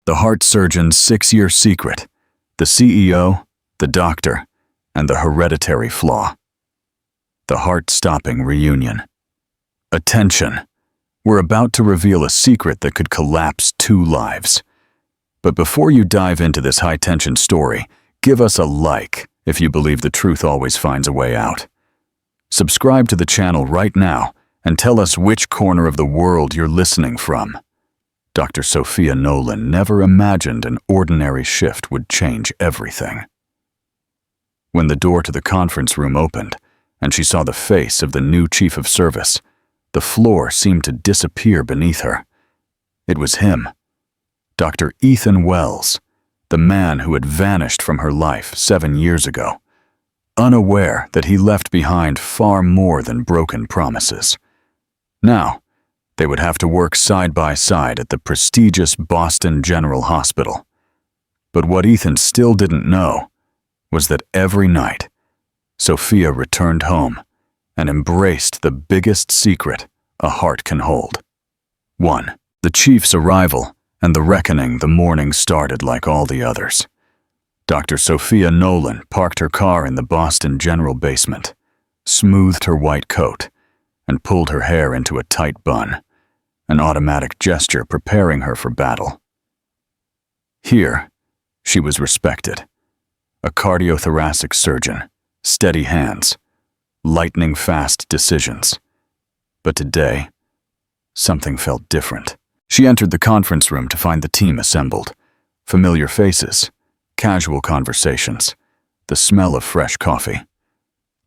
The heart surgeon's 6-year secret, the CEO, the doctor, and the hereditary flaw. The heart-stopping reunion. Attention! We're about to reveal a secret that could collapse 2 lives. But before you dive into this high-tension story, give us a like if you believe the truth always finds a way out. Subscribe to the channel right now and tell us which corner of the world you're listening from. Dr. Sophia Nolan never imagined an ordinary shift would change everything. When the door to the conference room opened and she saw the face of the new chief of service, the floor seemed to disappear beneath her. It was him, Dr. Ethan Wells, the man who had vanished from her life 7 years ago, unaware that he left behind far more than broken promises. Now, they would have to work side by side at the prestigious Boston General Hospital. But what Ethan still didn't know was that every night, Sophia returned home and embraced the biggest secret a heart can hold. 1. The chief's arrival and the reckoning. The morning started like all the others. Dr. Sophia Nolan parked her car in the Boston General basement, smoothed her white coat, and pulled her hair into a tight bun, an automatic gesture preparing her for battle. Here, she was respected. A cardiothoracic surgeon, steady hands, lightning-fast decisions. But today, something felt different. She entered the conference room to find the team assembled. Familiar faces, casual conversations, the smell of fresh coffee.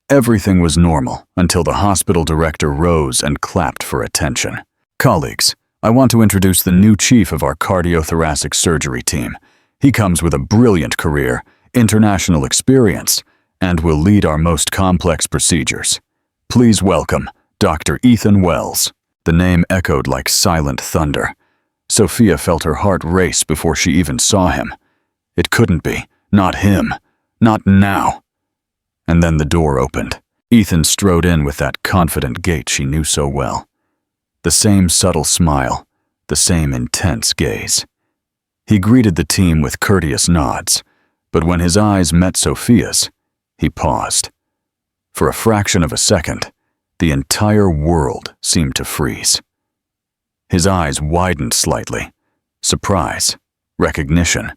Everything was normal until the hospital director rose and clapped for attention. Colleagues, I want to introduce the new chief of our cardiothoracic surgery team. He comes with a brilliant career, international experience, and will lead our most complex procedures. Please welcome Dr. Ethan Wells. The name echoed like silent thunder. Sophia felt her heart race before she even saw him. It couldn't be. Not him. Not now. And then the door opened. Ethan strode in with that confident gait she knew so well. The same subtle smile, the same intense gaze. He greeted the team with courteous nods, but when his eyes met Sophia's, he paused. For a fraction of a second, the entire world seemed to freeze. His eyes widened slightly. Surprise, recognition,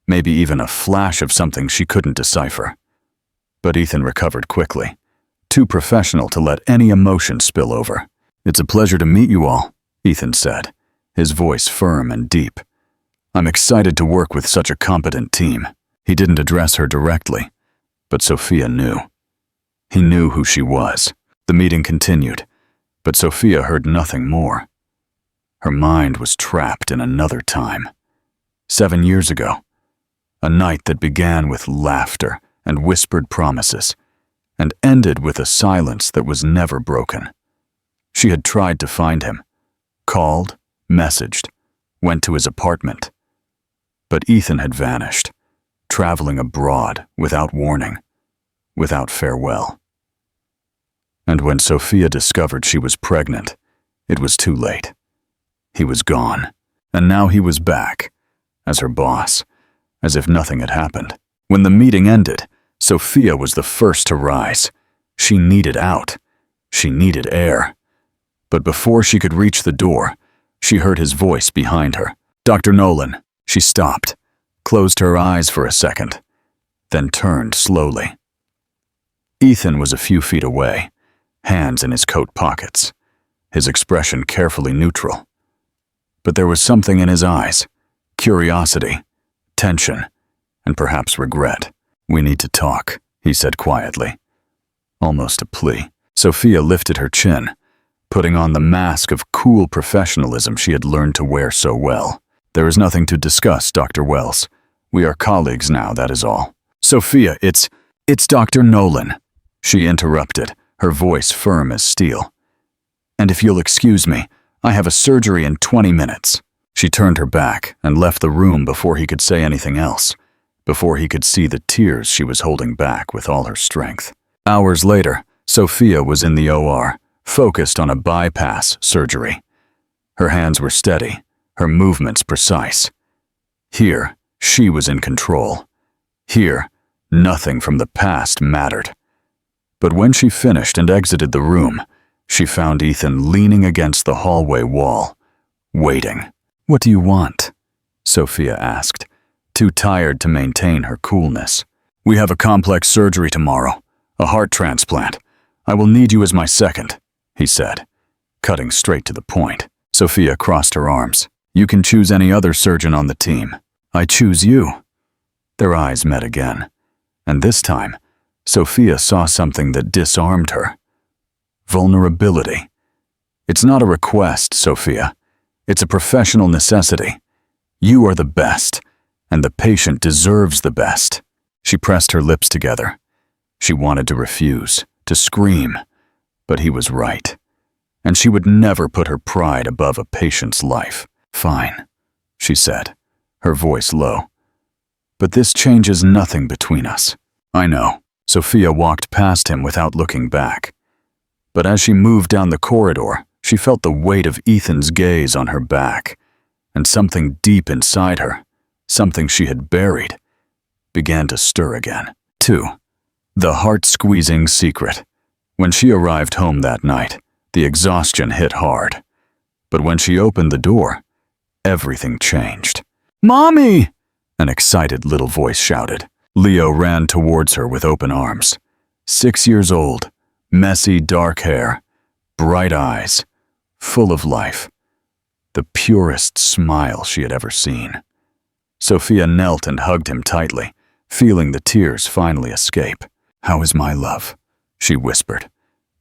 maybe even a flash of something she couldn't decipher. But Ethan recovered quickly, too professional to let any emotion spill over. "It's a pleasure to meet you all," Ethan said, his voice firm and deep. "I'm excited to work with such a competent team." He didn't address her directly, but Sophia knew. He knew who she was. The meeting continued, but Sophia heard nothing more. Her mind was trapped in another time. 7 years ago, a night that began with laughter and whispered promises, and ended with a silence that was never broken. She had tried to find him, called, messaged, went to his apartment. But Ethan had vanished, traveling abroad without warning, without farewell. And when Sophia discovered she was pregnant, it was too late. He was gone, and now he was back, as her boss, as if nothing had happened. When the meeting ended, Sophia was the first to rise. She needed out. She needed air. But before she could reach the door, she heard his voice behind her. "Dr. Nolan." She stopped, closed her eyes for a second, then turned slowly. Ethan was a few feet away, hands in his coat pockets, his expression carefully neutral. But there was something in his eyes, curiosity, tension, and perhaps regret. "We need to talk," he said quietly, almost a plea. Sophia lifted her chin, putting on the mask of cool professionalism she had learned to wear so well. "There is nothing to discuss, Dr. Wells. We are colleagues now, that is all." "Sophia, it's Dr. Nolan," she interrupted, her voice firm as steel. "And if you'll excuse me, I have a surgery in 20 minutes. She turned her back and left the room before he could say anything else, before he could see the tears she was holding back with all her strength. Hours later, Sophia was in the OR, focused on a bypass surgery. Her hands were steady, her movements precise. Here, she was in control. Here, nothing from the past mattered. But when she finished and exited the room, she found Ethan leaning against the hallway wall, waiting. "What do you want?" Sophia asked, too tired to maintain her coolness. "We have a complex surgery tomorrow, a heart transplant. I will need you as my second," he said, cutting straight to the point. Sophia crossed her arms. "You can choose any other surgeon on the team. I choose you." Their eyes met again, and this time, Sophia saw something that disarmed her. Vulnerability. "It's not a request, Sophia. It's a professional necessity. You are the best, and the patient deserves the best." She pressed her lips together. She wanted to refuse, to scream, but he was right, and she would never put her pride above a patient's life. "Fine," she said, her voice low. "But this changes nothing between us." "I know." Sophia walked past him without looking back. But as she moved down the corridor, she felt the weight of Ethan's gaze on her back, and something deep inside her, something she had buried, began to stir again. 2. The heart-squeezing secret. When she arrived home that night, the exhaustion hit hard. But when she opened the door, everything changed. "Mommy!" an excited little voice shouted. Leo ran towards her with open arms. 6 years old, messy dark hair, bright eyes, full of life. The purest smile she had ever seen. Sophia knelt and hugged him tightly, feeling the tears finally escape. "How is my love?" she whispered,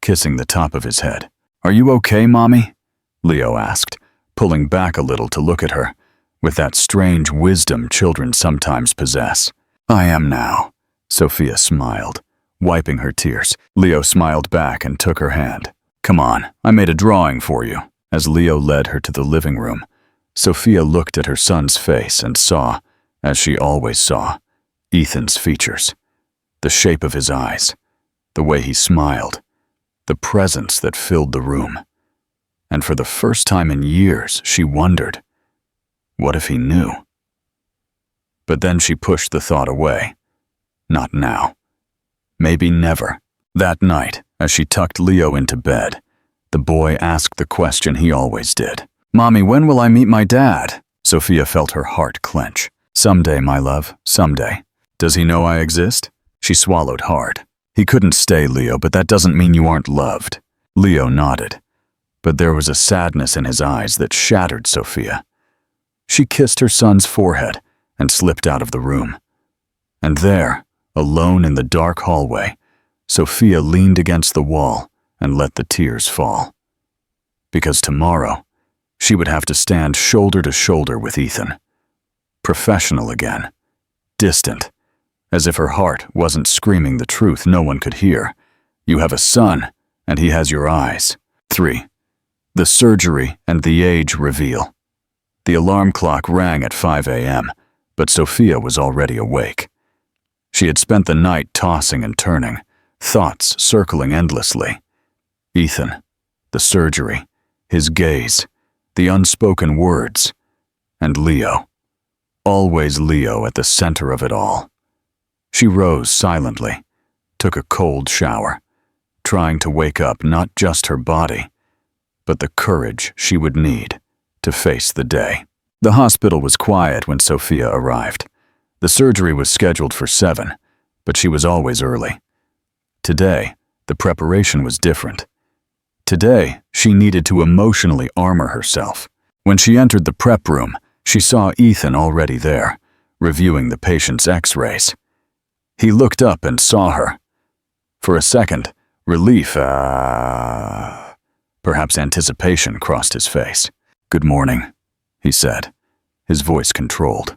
kissing the top of his head. "Are you okay, Mommy?" Leo asked, pulling back a little to look at her, with that strange wisdom children sometimes possess. "I am now," Sophia smiled, wiping her tears. Leo smiled back and took her hand. "Come on, I made a drawing for you." As Leo led her to the living room, Sophia looked at her son's face and saw, as she always saw, Ethan's features. The shape of his eyes, the way he smiled, the presence that filled the room. And for the first time in years, she wondered, what if he knew? But then she pushed the thought away. Not now. Maybe never. That night, as she tucked Leo into bed, the boy asked the question he always did. "Mommy, when will I meet my dad?" Sophia felt her heart clench. "Someday, my love, someday. Does he know I exist?" She swallowed hard. "He couldn't stay, Leo, but that doesn't mean you aren't loved." Leo nodded, but there was a sadness in his eyes that shattered Sophia. She kissed her son's forehead and slipped out of the room. And there, alone in the dark hallway, Sophia leaned against the wall and let the tears fall. Because tomorrow, she would have to stand shoulder to shoulder with Ethan. Professional again. Distant. As if her heart wasn't screaming the truth no one could hear. You have a son, and he has your eyes. 3. The surgery and the age reveal. The alarm clock rang at 5 a.m., but Sophia was already awake. She had spent the night tossing and turning, thoughts circling endlessly. Ethan, the surgery, his gaze, the unspoken words, and Leo. Always Leo at the center of it all. She rose silently, took a cold shower, trying to wake up not just her body, but the courage she would need to face the day. The hospital was quiet when Sophia arrived. The surgery was scheduled for 7, but she was always early. Today, the preparation was different. Today, she needed to emotionally armor herself. When she entered the prep room, she saw Ethan already there, reviewing the patient's x-rays. He looked up and saw her. For a second, relief, perhaps anticipation crossed his face. "Good morning," he said, his voice controlled.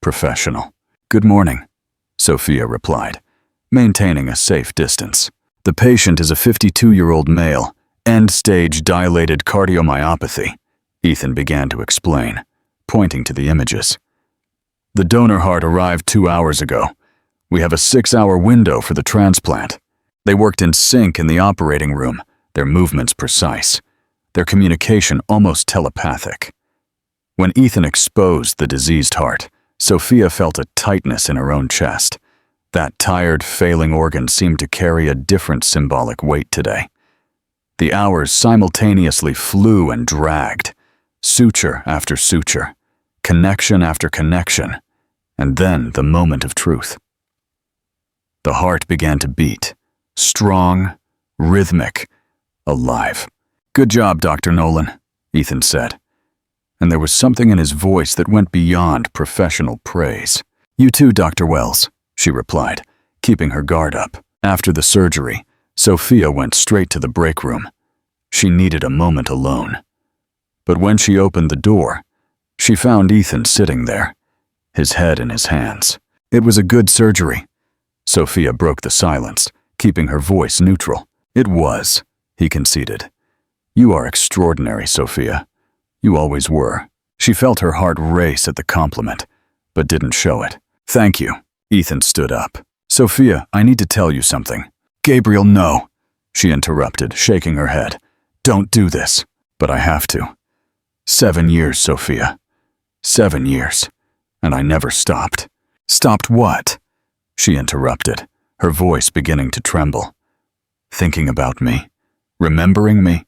Professional. "Good morning," Sophia replied, maintaining a safe distance. "The patient is a 52-year-old male, end-stage dilated cardiomyopathy," Ethan began to explain, pointing to the images. "The donor heart arrived 2 hours ago. We have a 6-hour window for the transplant." They worked in sync in the operating room, their movements precise, their communication almost telepathic. When Ethan exposed the diseased heart, Sophia felt a tightness in her own chest. That tired, failing organ seemed to carry a different symbolic weight today. The hours simultaneously flew and dragged, suture after suture, connection after connection, and then the moment of truth. The heart began to beat, strong, rhythmic, alive. "Good job, Dr. Nolan," Ethan said, and there was something in his voice that went beyond professional praise. "You too, Dr. Wells," she replied, keeping her guard up. After the surgery, Sophia went straight to the break room. She needed a moment alone. But when she opened the door, she found Ethan sitting there, his head in his hands. "It was a good surgery." Sophia broke the silence, keeping her voice neutral. "It was," he conceded. "You are extraordinary, Sophia. You always were." She felt her heart race at the compliment, but didn't show it. "Thank you." Ethan stood up. "Sophia, I need to tell you something." "Gabriel, no," she interrupted, shaking her head. "Don't do this." "But I have to." 7 years, Sophia. 7 years. And I never stopped. "Stopped what?" she interrupted, her voice beginning to tremble. "Thinking about me. Remembering me.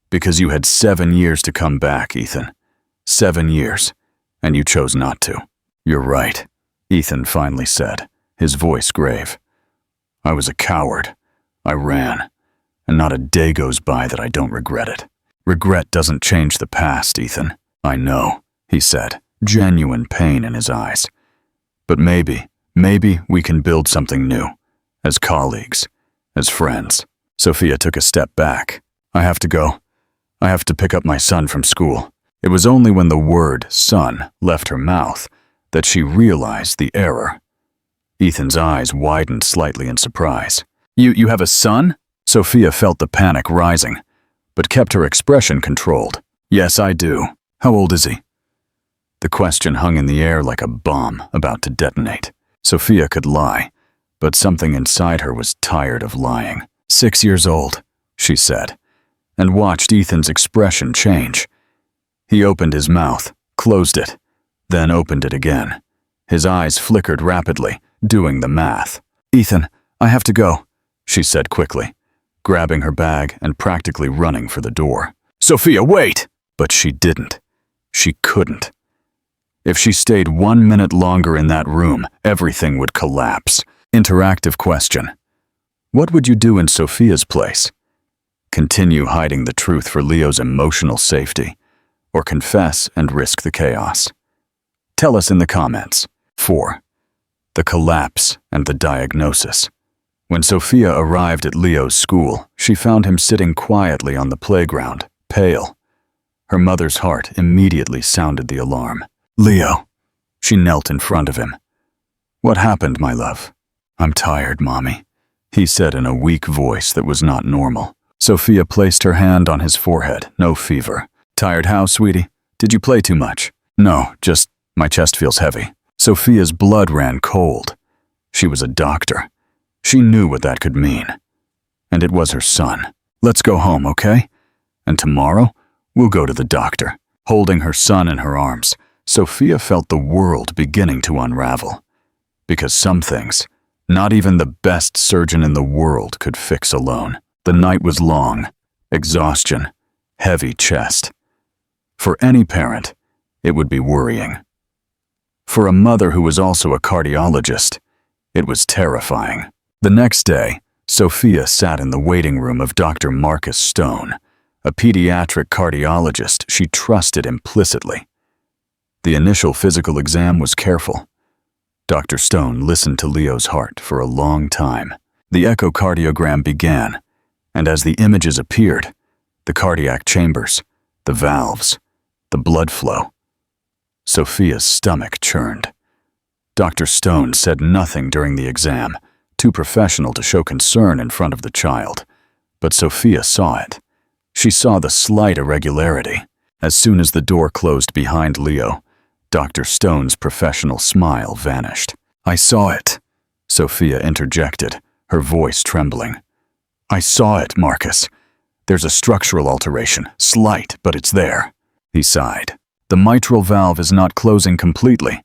Because you had 7 years to come back, Ethan. 7 years. And you chose not to." "You're right," Ethan finally said, his voice grave. "I was a coward. I ran. And not a day goes by that I don't regret it." "Regret doesn't change the past, Ethan." "I know," he said, genuine pain in his eyes. "But maybe we can build something new. As colleagues. As friends." Sophia took a step back. "I have to go. I have to pick up my son from school." It was only when the word son left her mouth that she realized the error. Ethan's eyes widened slightly in surprise. You have a son?" Sophia felt the panic rising, but kept her expression controlled. "Yes, I do. How old is he?" The question hung in the air like a bomb about to detonate. Sophia could lie, but something inside her was tired of lying. 6 years old, she said, and watched Ethan's expression change. He opened his mouth, closed it, then opened it again. His eyes flickered rapidly, doing the math. "Ethan, I have to go," she said quickly, grabbing her bag and practically running for the door. "Sophia, wait!" But she didn't. She couldn't. If she stayed 1 minute longer in that room, everything would collapse. Interactive question. What would you do in Sophia's place? Continue hiding the truth for Leo's emotional safety, or confess and risk the chaos? Tell us in the comments. 4. The collapse and the diagnosis. When Sophia arrived at Leo's school, she found him sitting quietly on the playground, pale. Her mother's heart immediately sounded the alarm. "Leo." She knelt in front of him. "What happened, my love?" "I'm tired, Mommy," he said in a weak voice that was not normal. Sophia placed her hand on his forehead. "No fever." "Tired how, sweetie? Did you play too much?" "No, just my chest feels heavy." Sophia's blood ran cold. She was a doctor. She knew what that could mean. And it was her son. "Let's go home, okay? And tomorrow, we'll go to the doctor." Holding her son in her arms, Sophia felt the world beginning to unravel. Because some things, not even the best surgeon in the world could fix alone. The night was long, exhaustion, heavy chest. For any parent, it would be worrying. For a mother who was also a cardiologist, it was terrifying. The next day, Sophia sat in the waiting room of Dr. Marcus Stone, a pediatric cardiologist she trusted implicitly. The initial physical exam was careful. Dr. Stone listened to Leo's heart for a long time. The echocardiogram began, and as the images appeared, the cardiac chambers, the valves, the blood flow, Sophia's stomach churned. Dr. Stone said nothing during the exam, too professional to show concern in front of the child. But Sophia saw it. She saw the slight irregularity. As soon as the door closed behind Leo, Dr. Stone's professional smile vanished. "I saw it," Sophia interjected, her voice trembling. "I saw it, Marcus. There's a structural alteration, slight, but it's there." He sighed. The mitral valve is not closing completely,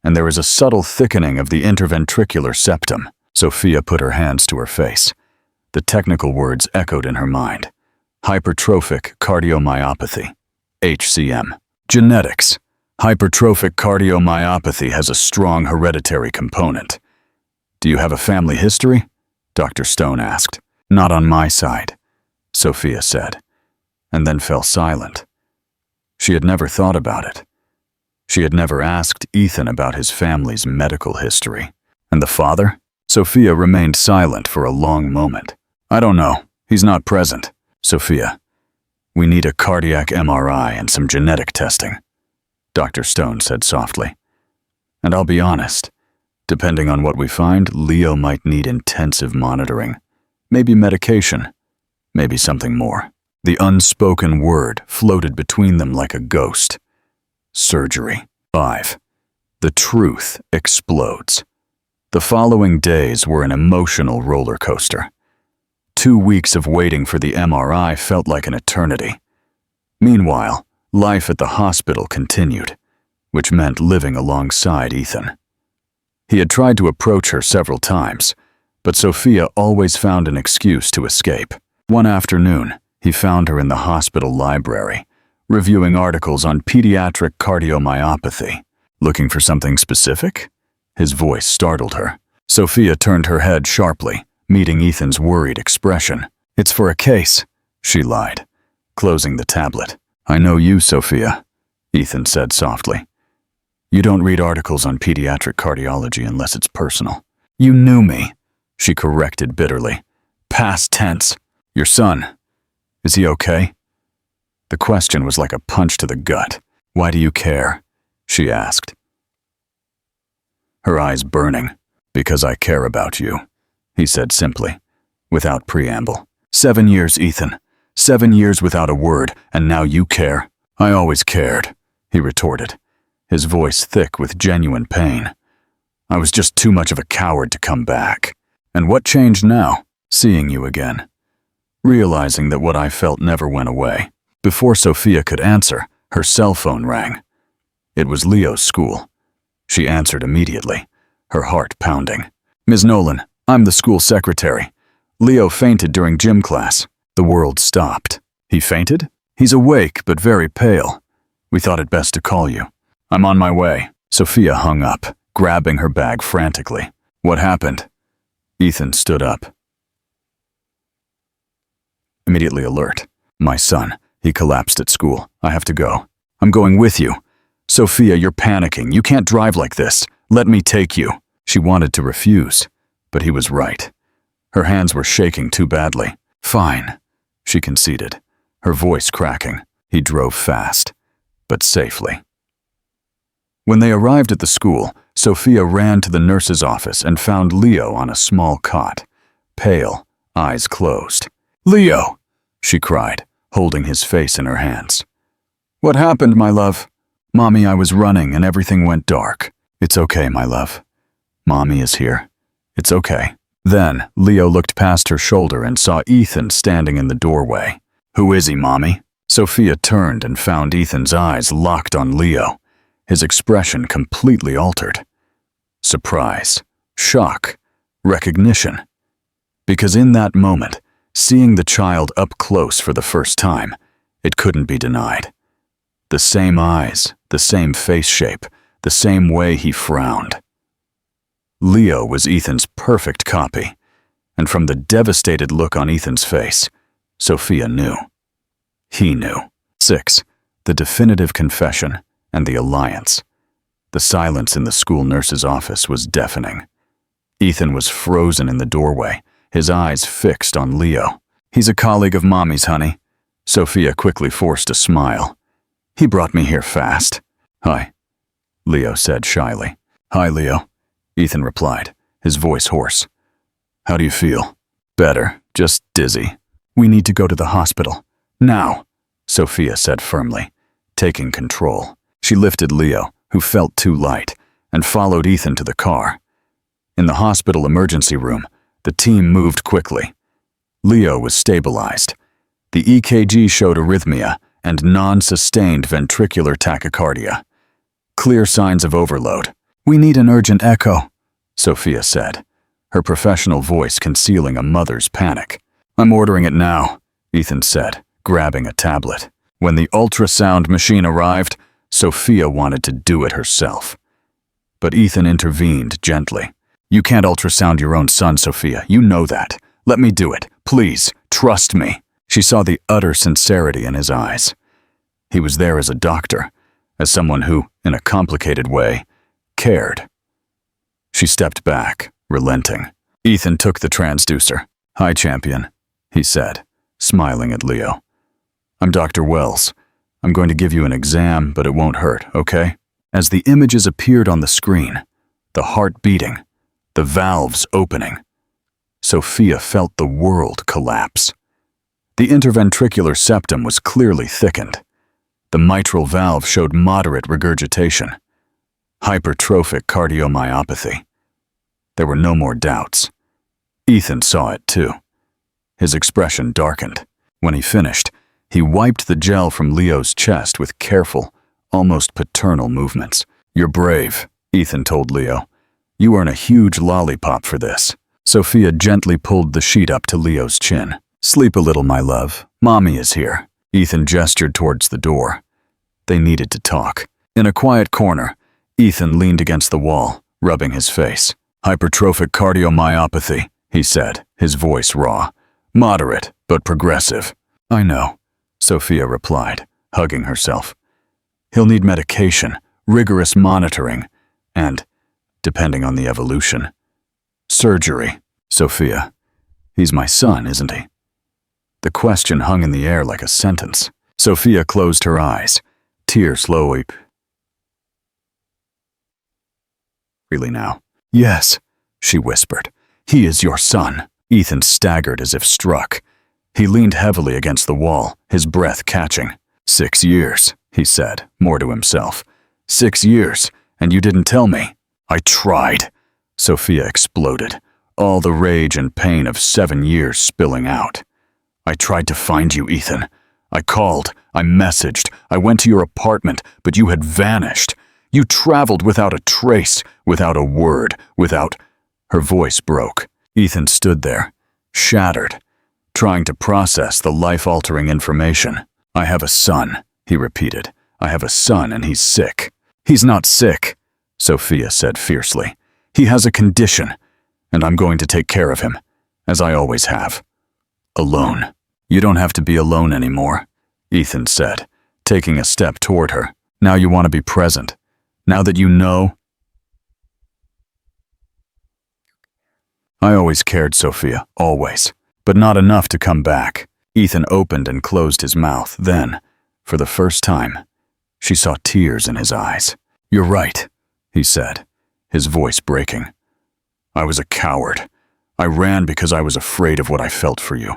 and there is a subtle thickening of the interventricular septum. Sophia put her hands to her face. The technical words echoed in her mind. Hypertrophic cardiomyopathy, HCM. Genetics. Hypertrophic cardiomyopathy has a strong hereditary component. Do you have a family history? Dr. Stone asked. Not on my side, Sophia said, and then fell silent. She had never thought about it. She had never asked Ethan about his family's medical history. And the father? Sophia remained silent for a long moment. I don't know. He's not present. Sophia, we need a cardiac MRI and some genetic testing, Dr. Stone said softly. And I'll be honest, depending on what we find, Leo might need intensive monitoring. Maybe medication. Maybe something more. The unspoken word floated between them like a ghost. Surgery. 5. The truth explodes. The following days were an emotional roller coaster. 2 weeks of waiting for the MRI felt like an eternity. Meanwhile, life at the hospital continued, which meant living alongside Ethan. He had tried to approach her several times, but Sophia always found an excuse to escape. One afternoon, he found her in the hospital library, reviewing articles on pediatric cardiomyopathy. Looking for something specific? His voice startled her. Sophia turned her head sharply, meeting Ethan's worried expression. It's for a case, she lied, closing the tablet. I know you, Sophia, Ethan said softly. You don't read articles on pediatric cardiology unless it's personal. You knew me, she corrected bitterly. Past tense. Your son. Is he okay? The question was like a punch to the gut. Why do you care? She asked, her eyes burning. Because I care about you, he said simply, without preamble. 7 years, Ethan. 7 years without a word, and now you care? I always cared, he retorted, his voice thick with genuine pain. I was just too much of a coward to come back. And what changed now? Seeing you again. Realizing that what I felt never went away. Before Sophia could answer, her cell phone rang. It was Leo's school. She answered immediately, her heart pounding. Ms. Nolan, I'm the school secretary. Leo fainted during gym class. The world stopped. He fainted? He's awake, but very pale. We thought it best to call you. I'm on my way. Sophia hung up, grabbing her bag frantically. What happened? Ethan stood up. Immediately alert. My son. He collapsed at school. I have to go. I'm going with you. Sophia, you're panicking. You can't drive like this. Let me take you. She wanted to refuse, but he was right. Her hands were shaking too badly. Fine, she conceded, her voice cracking. He drove fast, but safely. When they arrived at the school, Sophia ran to the nurse's office and found Leo on a small cot, pale, eyes closed. Leo, she cried, holding his face in her hands. What happened, my love? Mommy, I was running and everything went dark. It's okay, my love. Mommy is here. It's okay. Then, Leo looked past her shoulder and saw Ethan standing in the doorway. Who is he, Mommy? Sophia turned and found Ethan's eyes locked on Leo, his expression completely altered. Surprise, shock, recognition. Because in that moment, seeing the child up close for the first time, it couldn't be denied. The same eyes, the same face shape, the same way he frowned. Leo was Ethan's perfect copy, and from the devastated look on Ethan's face, Sophia knew. He knew. 6. The definitive confession and the alliance. The silence in the school nurse's office was deafening. Ethan was frozen in the doorway, his eyes fixed on Leo. He's a colleague of Mommy's, honey. Sophia quickly forced a smile. He brought me here fast. Hi, Leo said shyly. Hi, Leo, Ethan replied, his voice hoarse. How do you feel? Better, just dizzy. We need to go to the hospital. Now, Sophia said firmly, taking control. She lifted Leo, who felt too light, and followed Ethan to the car. In the hospital emergency room, the team moved quickly. Leo was stabilized. The EKG showed arrhythmia, and non-sustained ventricular tachycardia. Clear signs of overload. "We need an urgent echo," Sophia said, her professional voice concealing a mother's panic. "I'm ordering it now," Ethan said, grabbing a tablet. When the ultrasound machine arrived, Sophia wanted to do it herself. But Ethan intervened gently. "You can't ultrasound your own son, Sophia. You know that. Let me do it. Please, trust me." She saw the utter sincerity in his eyes. He was there as a doctor, as someone who, in a complicated way, cared. She stepped back, relenting. Ethan took the transducer. "Hi, champion," he said, smiling at Leo. "I'm Dr. Wells. I'm going to give you an exam, but it won't hurt, okay?" As the images appeared on the screen, the heart beating, the valves opening, Sophia felt the world collapse. The interventricular septum was clearly thickened. The mitral valve showed moderate regurgitation. Hypertrophic cardiomyopathy. There were no more doubts. Ethan saw it too. His expression darkened. When he finished, he wiped the gel from Leo's chest with careful, almost paternal movements. "You're brave," Ethan told Leo. "You earn a huge lollipop for this." Sophia gently pulled the sheet up to Leo's chin. "Sleep a little, my love. Mommy is here." Ethan gestured towards the door. They needed to talk. In a quiet corner, Ethan leaned against the wall, rubbing his face. "Hypertrophic cardiomyopathy," he said, his voice raw. "Moderate, but progressive." "I know," Sophia replied, hugging herself. "He'll need medication, rigorous monitoring, and, depending on the evolution, surgery." "Sophia, he's my son, isn't he?" The question hung in the air like a sentence. Sophia closed her eyes, tears slowly. "Really now?" "Yes," she whispered. "He is your son." Ethan staggered as if struck. He leaned heavily against the wall, his breath catching. 6 years, he said, more to himself. 6 years, and you didn't tell me." "I tried," Sophia exploded, all the rage and pain of 7 years spilling out. "I tried to find you, Ethan. I called, I messaged, I went to your apartment, but you had vanished. You traveled without a trace, without a word, without—" Her voice broke. Ethan stood there, shattered, trying to process the life-altering information. "I have a son," he repeated. "I have a son and he's sick." "He's not sick," Sophia said fiercely. "He has a condition, and I'm going to take care of him, as I always have. Alone." "You don't have to be alone anymore," Ethan said, taking a step toward her. "Now you want to be present. Now that you know—" "I always cared, Sophia, always, but not enough to come back." Ethan opened and closed his mouth. Then, for the first time, she saw tears in his eyes. "You're right," he said, his voice breaking. "I was a coward. I ran because I was afraid of what I felt for you.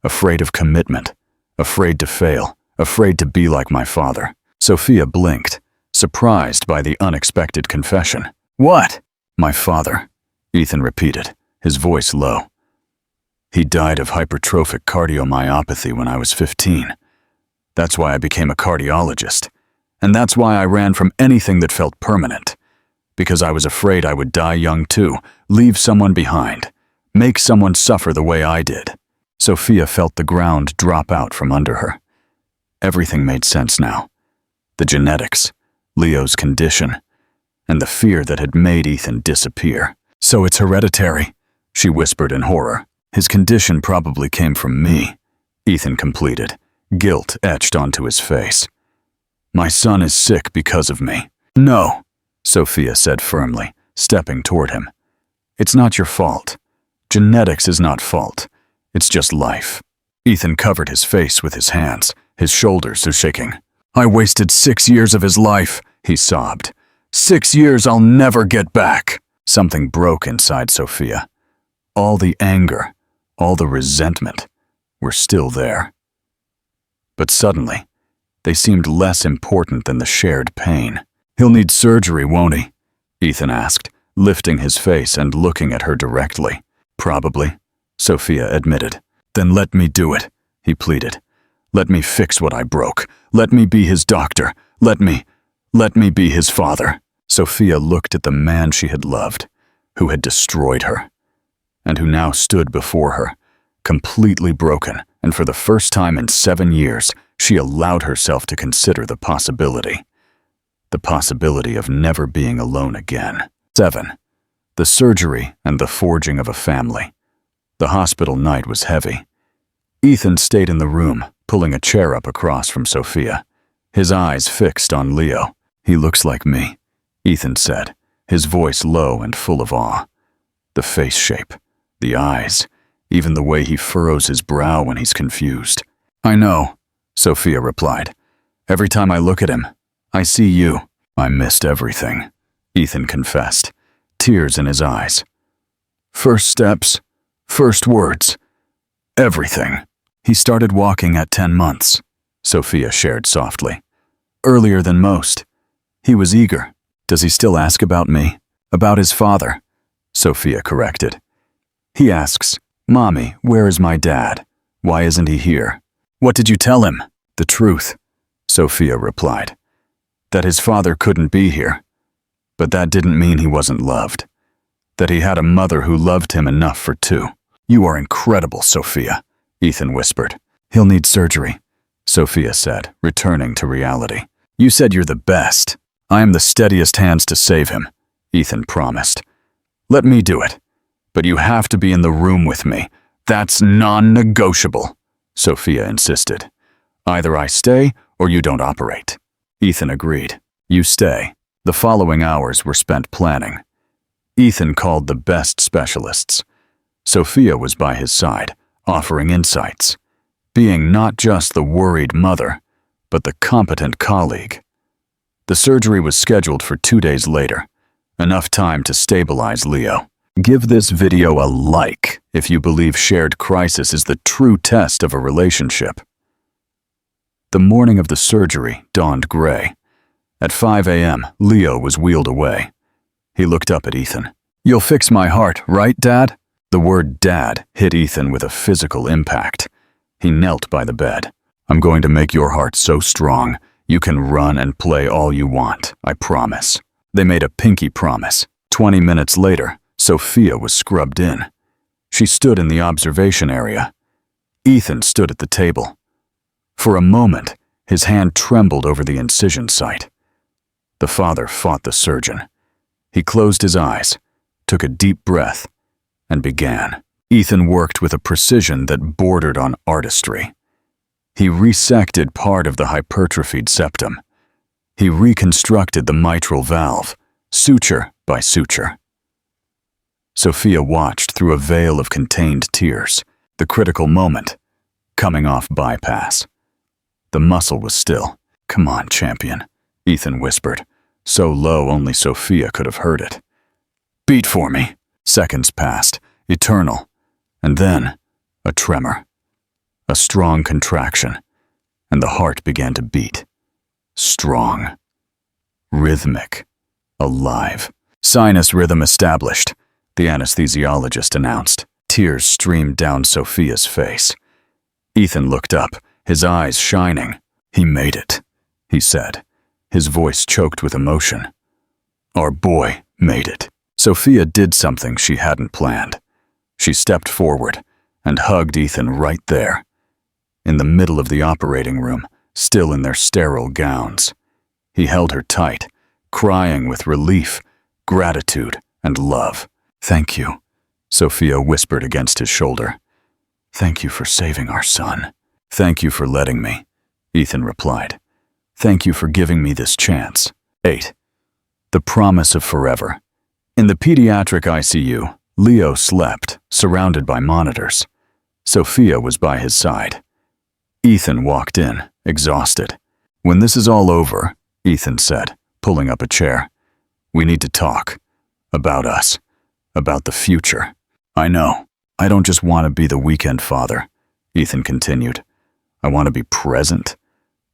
Afraid of commitment. Afraid to fail. Afraid to be like my father." Sophia blinked, surprised by the unexpected confession. "What?" "My father," Ethan repeated, his voice low. "He died of hypertrophic cardiomyopathy when I was 15. That's why I became a cardiologist. And that's why I ran from anything that felt permanent. Because I was afraid I would die young too, leave someone behind, make someone suffer the way I did." Sophia felt the ground drop out from under her. Everything made sense now. The genetics, Leo's condition, and the fear that had made Ethan disappear. "So it's hereditary," she whispered in horror. "His condition probably came from me," Ethan completed, guilt etched onto his face. "My son is sick because of me." "No," Sophia said firmly, stepping toward him. "It's not your fault. Genetics is not fault. It's just life." Ethan covered his face with his hands, his shoulders shaking. "I wasted 6 years of his life," he sobbed. 6 years I'll never get back." Something broke inside Sophia. All the anger, all the resentment were still there. But suddenly, they seemed less important than the shared pain. "He'll need surgery, won't he?" Ethan asked, lifting his face and looking at her directly. "Probably," Sophia admitted. "Then let me do it," he pleaded. Let me fix what I broke. Let me be his doctor. Let me be his father. Sophia looked at the man she had loved, who had destroyed her, and who now stood before her, completely broken, and for the first time in 7 years, she allowed herself to consider the possibility of never being alone again. 7. The surgery and the forging of a family. The hospital night was heavy. Ethan stayed in the room, pulling a chair up across from Sophia, his eyes fixed on Leo. "He looks like me," Ethan said, his voice low and full of awe. The face shape, the eyes, even the way he furrows his brow when he's confused. "I know," Sophia replied. "Every time I look at him, I see you." "I missed everything," Ethan confessed, tears in his eyes. "First steps, first words, everything." "He started walking at 10 months, Sophia shared softly. "Earlier than most. He was eager." "Does he still ask about me? About his father?" Sophia corrected. "He asks, 'Mommy, where is my dad? Why isn't he here?'" "What did you tell him?" "The truth," Sophia replied. "That his father couldn't be here. But that didn't mean he wasn't loved. That he had a mother who loved him enough for 2. "You are incredible, Sophia," Ethan whispered. "He'll need surgery," Sophia said, returning to reality. "You said you're the best. I am the steadiest hands to save him," Ethan promised. "Let me do it. But you have to be in the room with me. That's non-negotiable," Sophia insisted. "Either I stay or you don't operate." Ethan agreed. "You stay." The following hours were spent planning. Ethan called the best specialists. Sophia was by his side, offering insights, being not just the worried mother, but the competent colleague. The surgery was scheduled for 2 days later, enough time to stabilize Leo. Give this video a like if you believe shared crisis is the true test of a relationship. The morning of the surgery dawned gray. At 5 a.m., Leo was wheeled away. He looked up at Ethan. "You'll fix my heart, right, Dad?" The word "dad" hit Ethan with a physical impact. He knelt by the bed. "I'm going to make your heart so strong, you can run and play all you want, I promise." They made a pinky promise. 20 minutes later, Sophia was scrubbed in. She stood in the observation area. Ethan stood at the table. For a moment, his hand trembled over the incision site. The father fought the surgeon. He closed his eyes, took a deep breath, and began. Ethan worked with a precision that bordered on artistry. He resected part of the hypertrophied septum. He reconstructed the mitral valve, suture by suture. Sophia watched through a veil of contained tears. The critical moment, coming off bypass. The muscle was still. "Come on, champion," Ethan whispered, so low only Sophia could have heard it. "Beat for me." Seconds passed, eternal, and then a tremor, a strong contraction, and the heart began to beat. Strong, rhythmic, alive. "Sinus rhythm established," the anesthesiologist announced. Tears streamed down Sophia's face. Ethan looked up, his eyes shining. "He made it," he said, his voice choked with emotion. "Our boy made it." Sophia did something she hadn't planned. She stepped forward and hugged Ethan right there, in the middle of the operating room, still in their sterile gowns. He held her tight, crying with relief, gratitude, and love. "Thank you," Sophia whispered against his shoulder. "Thank you for saving our son." "Thank you for letting me," Ethan replied. "Thank you for giving me this chance." 8. The promise of forever. In the pediatric ICU, Leo slept, surrounded by monitors. Sophia was by his side. Ethan walked in, exhausted. "When this is all over," Ethan said, pulling up a chair, "we need to talk. About us. About the future." "I know. I don't just want to be the weekend father," Ethan continued. "I want to be present.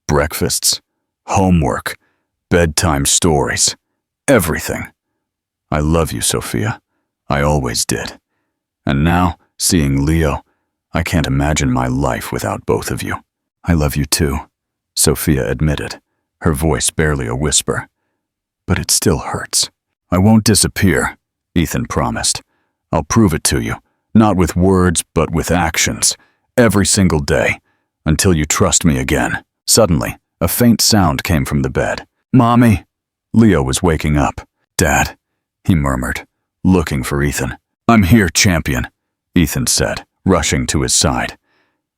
Breakfasts, homework, bedtime stories, everything. I love you, Sophia. I always did. And now, seeing Leo, I can't imagine my life without both of you." I love you too, Sophia admitted, her voice barely a whisper. But it still hurts. I won't disappear, Ethan promised. I'll prove it to you, not with words, but with actions, every single day, until you trust me again. Suddenly, a faint sound came from the bed. Mommy! Leo was waking up. Dad, he murmured, looking for Ethan. I'm here, champion, Ethan said, rushing to his side,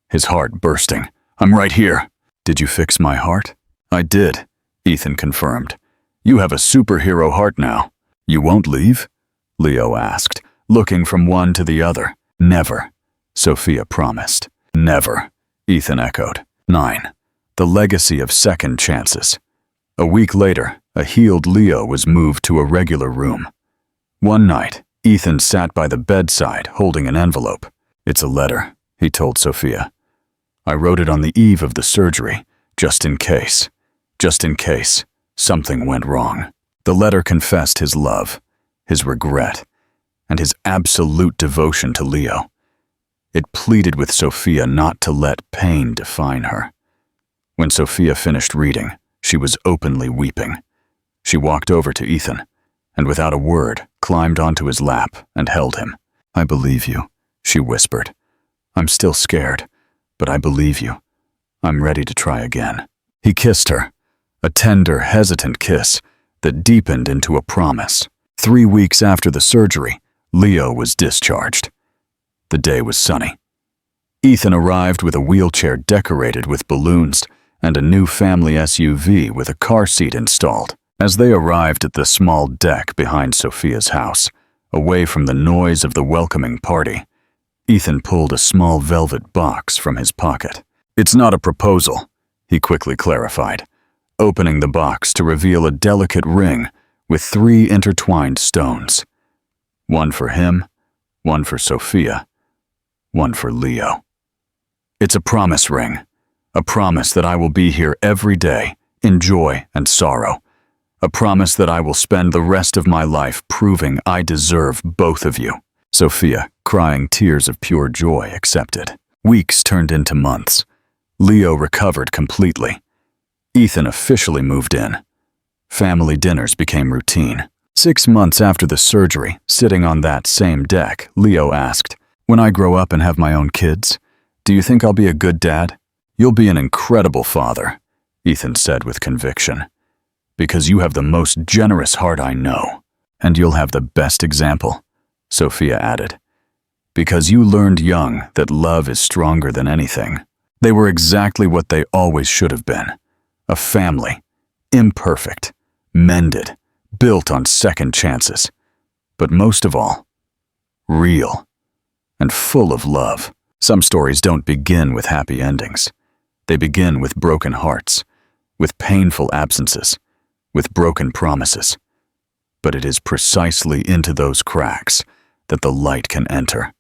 his heart bursting. I'm right here. Did you fix my heart? I did, Ethan confirmed. You have a superhero heart now. You won't leave? Leo asked, looking from one to the other. Never, Sophia promised. Never, Ethan echoed. 9. The legacy of second chances. A week later, a healed Leo was moved to a regular room. One night, Ethan sat by the bedside holding an envelope. It's a letter, he told Sophia. I wrote it on the eve of the surgery, just in case something went wrong. The letter confessed his love, his regret, and his absolute devotion to Leo. It pleaded with Sophia not to let pain define her. When Sophia finished reading, she was openly weeping. She walked over to Ethan, and without a word, climbed onto his lap and held him. I believe you, she whispered. I'm still scared, but I believe you. I'm ready to try again. He kissed her, a tender, hesitant kiss that deepened into a promise. 3 weeks after the surgery, Leo was discharged. The day was sunny. Ethan arrived with a wheelchair decorated with balloons and a new family SUV with a car seat installed. As they arrived at the small deck behind Sophia's house, away from the noise of the welcoming party, Ethan pulled a small velvet box from his pocket. It's not a proposal, he quickly clarified, opening the box to reveal a delicate ring with 3 intertwined stones. One for him, one for Sophia, one for Leo. It's a promise ring, a promise that I will be here every day, in joy and sorrow. A promise that I will spend the rest of my life proving I deserve both of you. Sophia, crying tears of pure joy, accepted. Weeks turned into months. Leo recovered completely. Ethan officially moved in. Family dinners became routine. 6 months after the surgery, sitting on that same deck, Leo asked, When I grow up and have my own kids, do you think I'll be a good dad? You'll be an incredible father, Ethan said with conviction. Because you have the most generous heart I know. And you'll have the best example, Sophia added. Because you learned young that love is stronger than anything. They were exactly what they always should have been. A family, imperfect, mended, built on second chances. But most of all, real and full of love. Some stories don't begin with happy endings. They begin with broken hearts, with painful absences, with broken promises. But it is precisely into those cracks that the light can enter.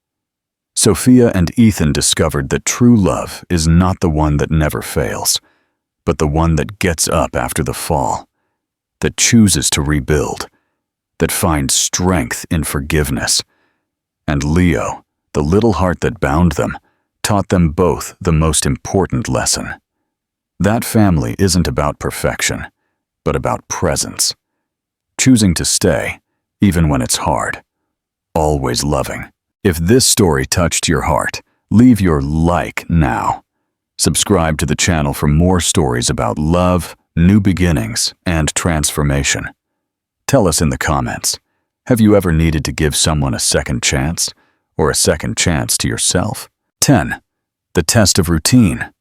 Sophia and Ethan discovered that true love is not the one that never fails, but the one that gets up after the fall, that chooses to rebuild, that finds strength in forgiveness. And Leo, the little heart that bound them, taught them both the most important lesson. That family isn't about perfection, but about presence. Choosing to stay, even when it's hard. Always loving. If this story touched your heart, leave your like now. Subscribe to the channel for more stories about love, new beginnings, and transformation. Tell us in the comments, have you ever needed to give someone a second chance, or a second chance to yourself? 10. The test of routine.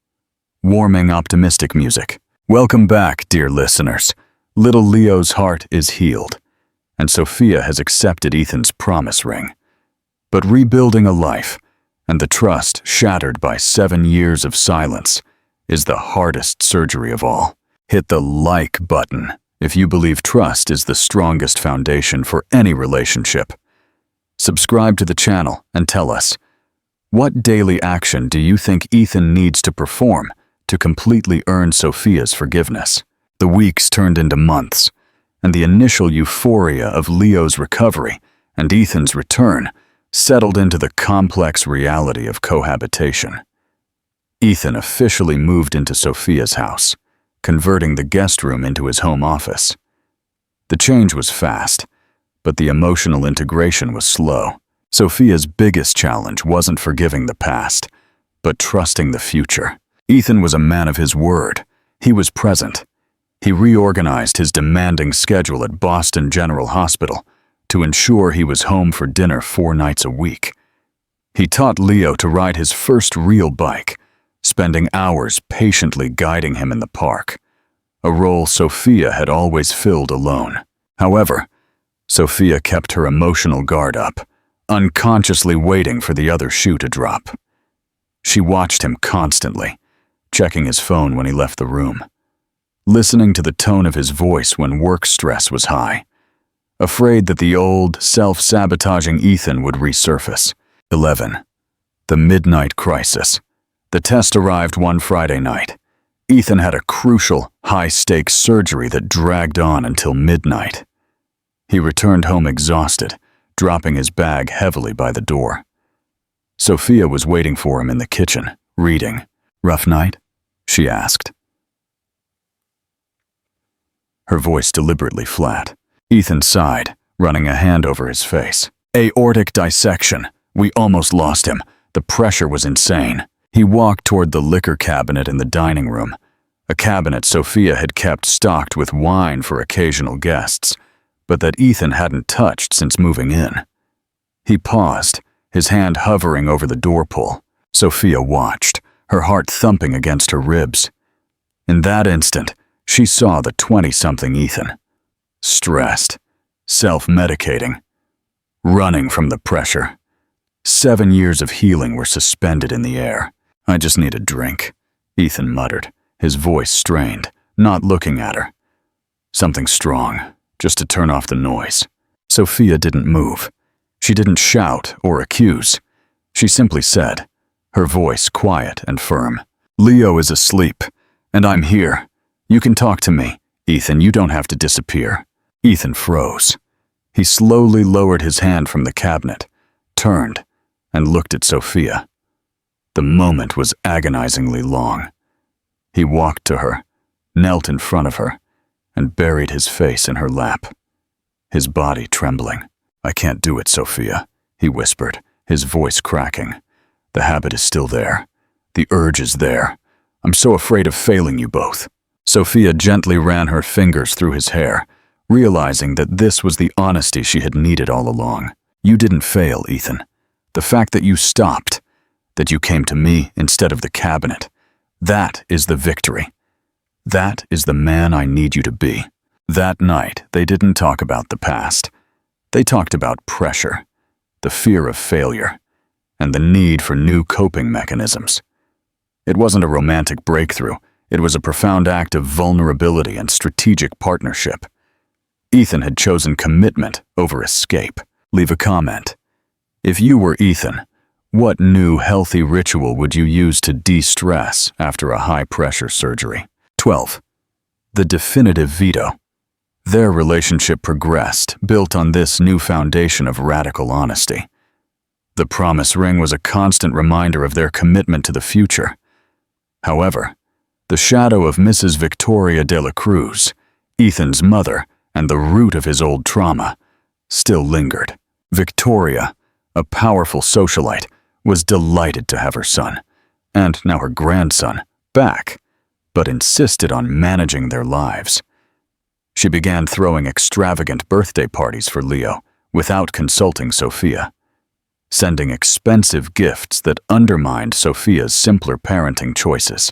Warming optimistic music. Welcome back, dear listeners. Little Leo's heart is healed, and Sophia has accepted Ethan's promise ring. But rebuilding a life, and the trust shattered by 7 years of silence, is the hardest surgery of all. Hit the like button if you believe trust is the strongest foundation for any relationship. Subscribe to the channel and tell us, what daily action do you think Ethan needs to perform to completely earn Sophia's forgiveness? The weeks turned into months, and the initial euphoria of Leo's recovery and Ethan's return settled into the complex reality of cohabitation. Ethan officially moved into Sophia's house, converting the guest room into his home office. The change was fast, but the emotional integration was slow. Sophia's biggest challenge wasn't forgiving the past, but trusting the future. Ethan was a man of his word. He was present. He reorganized his demanding schedule at Boston General Hospital to ensure he was home for dinner 4 nights a week. He taught Leo to ride his first real bike, spending hours patiently guiding him in the park, a role Sophia had always filled alone. However, Sophia kept her emotional guard up, unconsciously waiting for the other shoe to drop. She watched him constantly, checking his phone when he left the room, listening to the tone of his voice when work stress was high, afraid that the old, self-sabotaging Ethan would resurface. 11. The midnight crisis. The test arrived one Friday night. Ethan had a crucial, high-stakes surgery that dragged on until midnight. He returned home exhausted, dropping his bag heavily by the door. Sophia was waiting for him in the kitchen, reading. "Rough night?" she asked. Her voice deliberately flat. Ethan sighed, running a hand over his face. "Aortic dissection. We almost lost him. The pressure was insane." He walked toward the liquor cabinet in the dining room, a cabinet Sophia had kept stocked with wine for occasional guests, but that Ethan hadn't touched since moving in. He paused, his hand hovering over the door pull. Sophia watched, her heart thumping against her ribs. In that instant, she saw the 20-something Ethan. Stressed, self-medicating, running from the pressure. 7 years of healing were suspended in the air. "I just need a drink," Ethan muttered, his voice strained, not looking at her. "Something strong, just to turn off the noise." Sophia didn't move. She didn't shout or accuse. She simply said, her voice quiet and firm, "Leo is asleep, and I'm here. You can talk to me, Ethan. You don't have to disappear." Ethan froze. He slowly lowered his hand from the cabinet, turned, and looked at Sophia. The moment was agonizingly long. He walked to her, knelt in front of her, and buried his face in her lap, his body trembling. "I can't do it, Sophia," he whispered, his voice cracking. "The habit is still there. The urge is there. I'm so afraid of failing you both." Sophia gently ran her fingers through his hair, realizing that this was the honesty she had needed all along. "You didn't fail, Ethan. The fact that you stopped, that you came to me instead of the cabinet, that is the victory. That is the man I need you to be." That night, they didn't talk about the past. They talked about pressure, the fear of failure, and the need for new coping mechanisms. It wasn't a romantic breakthrough. It was a profound act of vulnerability and strategic partnership. Ethan had chosen commitment over escape. Leave a comment. If you were Ethan, what new healthy ritual would you use to de-stress after a high-pressure surgery? 12. The definitive veto. Their relationship progressed, built on this new foundation of radical honesty. The promise ring was a constant reminder of their commitment to the future. However, the shadow of Mrs. Victoria de la Cruz, Ethan's mother and the root of his old trauma, still lingered. Victoria, a powerful socialite, was delighted to have her son, and now her grandson, back, but insisted on managing their lives. She began throwing extravagant birthday parties for Leo without consulting Sophia, sending expensive gifts that undermined Sophia's simpler parenting choices,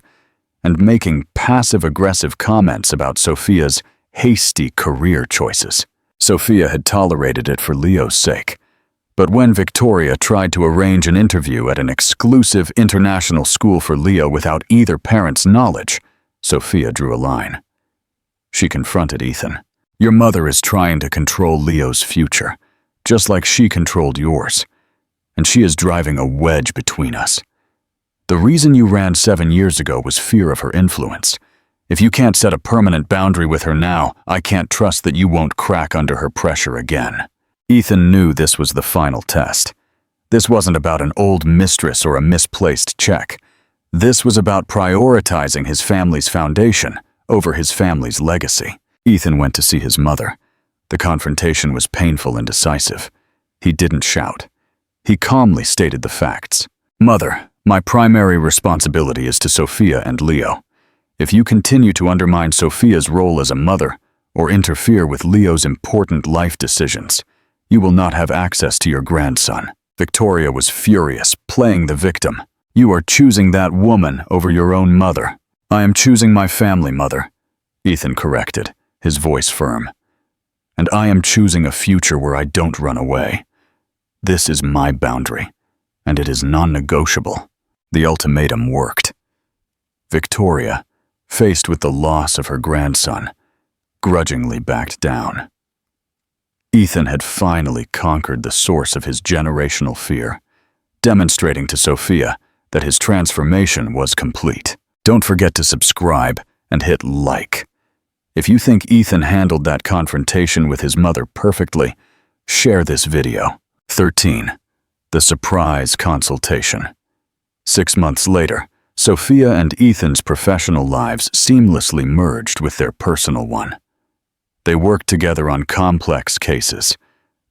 and making passive-aggressive comments about Sophia's hasty career choices. Sophia had tolerated it for Leo's sake, but when Victoria tried to arrange an interview at an exclusive international school for Leo without either parent's knowledge, Sophia drew a line. She confronted Ethan. "Your mother is trying to control Leo's future, just like she controlled yours, and she is driving a wedge between us. The reason you ran 7 years ago was fear of her influence. If you can't set a permanent boundary with her now, I can't trust that you won't crack under her pressure again." Ethan knew this was the final test. This wasn't about an old mistress or a misplaced check. This was about prioritizing his family's foundation over his family's legacy. Ethan went to see his mother. The confrontation was painful and decisive. He didn't shout. He calmly stated the facts. "Mother, my primary responsibility is to Sophia and Leo. If you continue to undermine Sophia's role as a mother or interfere with Leo's important life decisions, you will not have access to your grandson." Victoria was furious, playing the victim. "You are choosing that woman over your own mother." "I am choosing my family, Mother," Ethan corrected, his voice firm. "And I am choosing a future where I don't run away. This is my boundary, and it is non-negotiable." The ultimatum worked. Victoria, faced with the loss of her grandson, grudgingly backed down. Ethan had finally conquered the source of his generational fear, demonstrating to Sophia that his transformation was complete. Don't forget to subscribe and hit like. If you think Ethan handled that confrontation with his mother perfectly, share this video. 13. The surprise consultation. 6 months later, Sophia and Ethan's professional lives seamlessly merged with their personal one. They worked together on complex cases,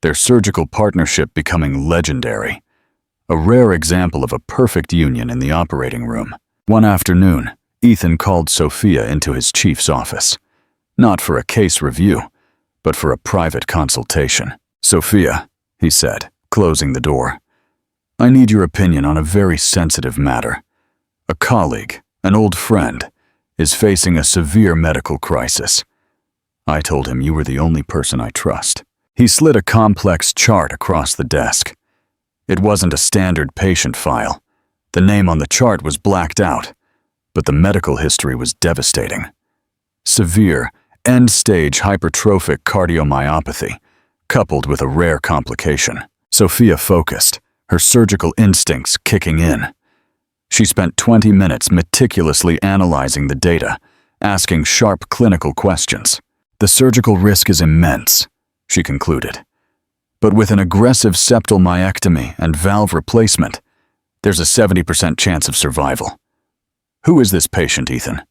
their surgical partnership becoming legendary, a rare example of a perfect union in the operating room. One afternoon, Ethan called Sophia into his chief's office, not for a case review, but for a private consultation. "Sophia," he said, closing the door, "I need your opinion on a very sensitive matter. A colleague, an old friend, is facing a severe medical crisis. I told him you were the only person I trust." He slid a complex chart across the desk. It wasn't a standard patient file. The name on the chart was blacked out, but the medical history was devastating. Severe, end-stage hypertrophic cardiomyopathy, coupled with a rare complication. Sophia focused, her surgical instincts kicking in. She spent 20 minutes meticulously analyzing the data, asking sharp clinical questions. "The surgical risk is immense," she concluded. "But with an aggressive septal myectomy and valve replacement, there's a 70% chance of survival." "Who is this patient, Ethan?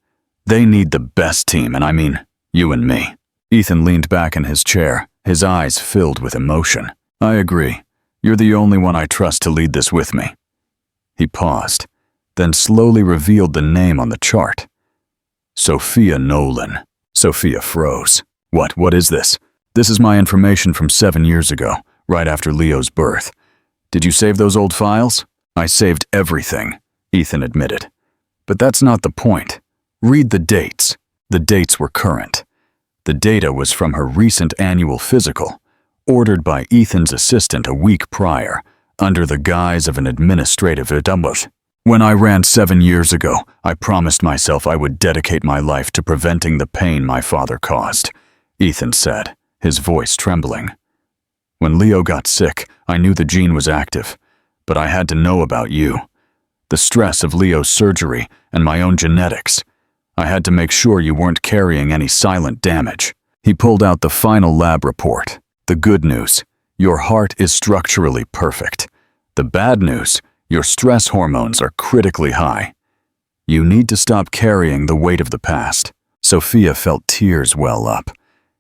They need the best team, and I mean you and me." Ethan leaned back in his chair, his eyes filled with emotion. "I agree. You're the only one I trust to lead this with me." He paused, then slowly revealed the name on the chart. Sophia Nolan. Sophia froze. What is this?" "This is my information from 7 years ago, right after Leo's birth. Did you save those old files?" "I saved everything," Ethan admitted. "But that's not the point. Read the dates." The dates were current. The data was from her recent annual physical, ordered by Ethan's assistant a week prior, under the guise of an administrative edumbush. "When I ran 7 years ago, I promised myself I would dedicate my life to preventing the pain my father caused," Ethan said, his voice trembling. "When Leo got sick, I knew the gene was active, but I had to know about you. The stress of Leo's surgery and my own genetics. I had to make sure you weren't carrying any silent damage." He pulled out the final lab report. "The good news, your heart is structurally perfect. The bad news, your stress hormones are critically high. You need to stop carrying the weight of the past." Sophia felt tears well up.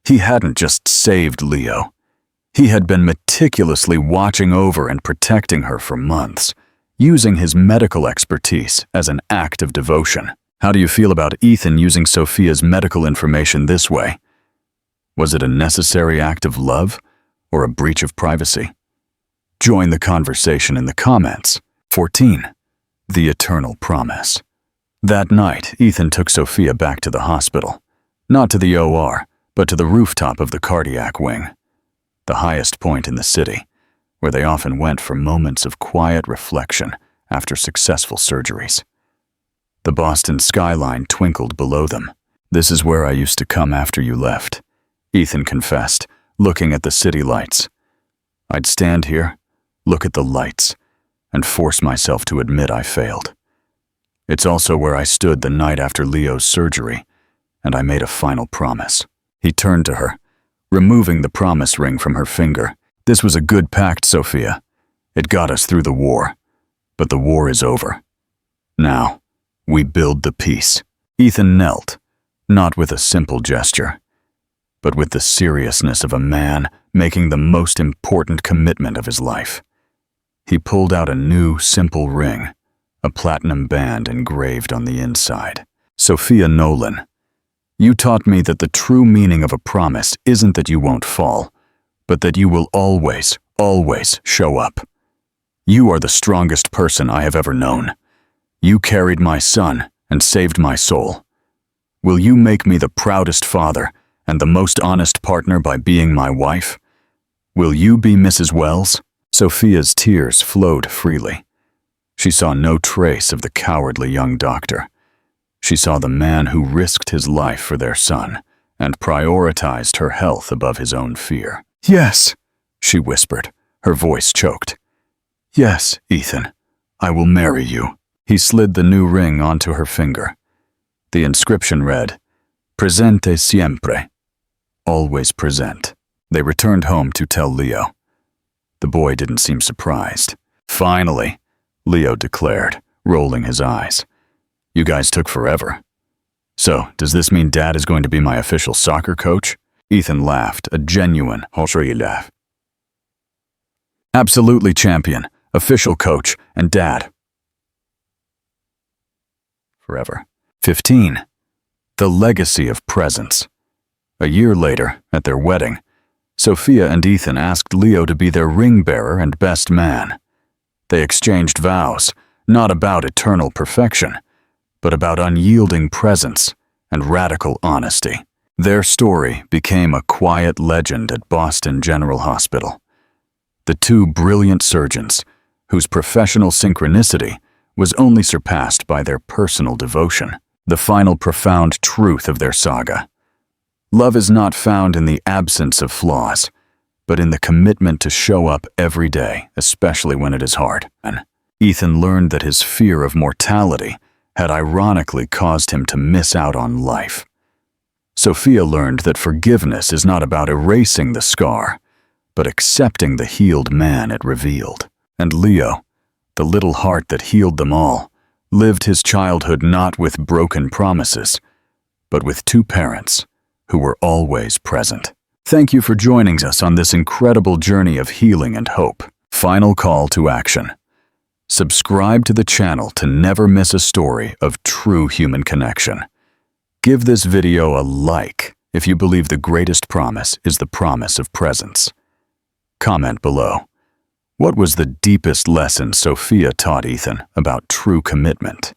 He hadn't just saved Leo. He had been meticulously watching over and protecting her for months, using his medical expertise as an act of devotion. "How do you feel about Ethan using Sophia's medical information this way? Was it a necessary act of love or a breach of privacy?" Join the conversation in the comments. 14. The eternal promise. That night, Ethan took Sophia back to the hospital. Not to the OR, but to the rooftop of the cardiac wing, the highest point in the city, where they often went for moments of quiet reflection after successful surgeries. The Boston skyline twinkled below them. "This is where I used to come after you left," Ethan confessed, looking at the city lights. "I'd stand here, look at the lights, and force myself to admit I failed. It's also where I stood the night after Leo's surgery, and I made a final promise." He turned to her, removing the promise ring from her finger. "This was a good pact, Sophia. It got us through the war, but the war is over. Now, We build the peace. Ethan knelt, not with a simple gesture, but with the seriousness of a man making the most important commitment of his life. He pulled out a new, simple ring, a platinum band engraved on the inside. Sophia Nolan, you taught me that the true meaning of a promise isn't that you won't fall, but that you will always, always show up. You are the strongest person I have ever known. You carried my son and saved my soul. Will you make me the proudest father and the most honest partner by being my wife? Will you be Mrs. Wells? Sophia's tears flowed freely. She saw no trace of the cowardly young doctor. She saw the man who risked his life for their son and prioritized her health above his own fear. "Yes," she whispered, her voice choked. "Yes, Ethan, I will marry you." He slid the new ring onto her finger. The inscription read, "Presente siempre," always present. They returned home to tell Leo. The boy didn't seem surprised. "Finally," Leo declared, rolling his eyes. "You guys took forever. So, does this mean Dad is going to be my official soccer coach?" Ethan laughed, a genuine, laugh. "Absolutely, champion, official coach, and Dad. Forever." 15. The legacy of presents. A year later, at their wedding, Sophia and Ethan asked Leo to be their ring bearer and best man. They exchanged vows, not about eternal perfection, but about unyielding presence and radical honesty. Their story became a quiet legend at Boston General Hospital. The two brilliant surgeons, whose professional synchronicity was only surpassed by their personal devotion, the final profound truth of their saga. Love is not found in the absence of flaws, but in the commitment to show up every day, especially when it is hard. And Ethan learned that his fear of mortality had ironically caused him to miss out on life. Sophia learned that forgiveness is not about erasing the scar, but accepting the healed man it revealed. And Leo, the little heart that healed them all, lived his childhood not with broken promises, but with two parents who were always present. Thank you for joining us on this incredible journey of healing and hope. Final call to action. Subscribe to the channel to never miss a story of true human connection. Give this video a like if you believe the greatest promise is the promise of presence. Comment below. What was the deepest lesson Sophia taught Ethan about true commitment?